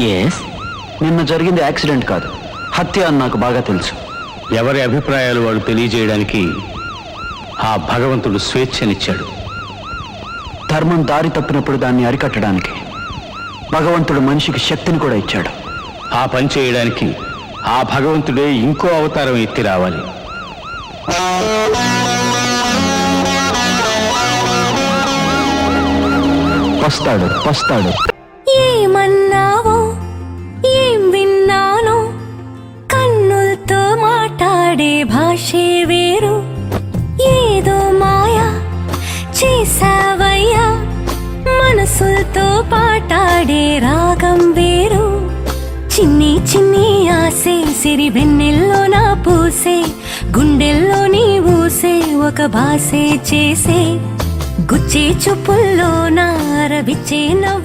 Yes, నిన్న జరిగింది accident కాదు, హత్య అని నాకు బాగా తెలుసు. ఎవరి అభిప్రాయాలు వాడు తెలియజేయడానికి ఆ భగవంతుడు స్వేచ్ఛనిచ్చాడు. ధర్మం దారి తప్పినప్పుడు దాన్ని అరికట్టడానికి భగవంతుడు మనిషికి శక్తిని కూడా ఇచ్చాడు. ఆ పని చేయడానికి ఆ భగవంతుడే ఇంకో అవతారం ఎత్తి రావాలి. వస్తాడు. ఏమన్నావో ఏం విన్నానో, కన్నులతో మాట్లాడే భాషే వేరు. ఏదో మాయా చేసావయ్యా, మనసులతో పాటాడే రాగం వేరు. చిన్ని చిన్ని ఆసే సిరి వెన్నెల్లో నా పూసే, గుండెల్లో నీ ఊసే ఒక భాసే చేసే. గుచ్చే చూపుల్లో నా రవిచ్చే నవ్వు.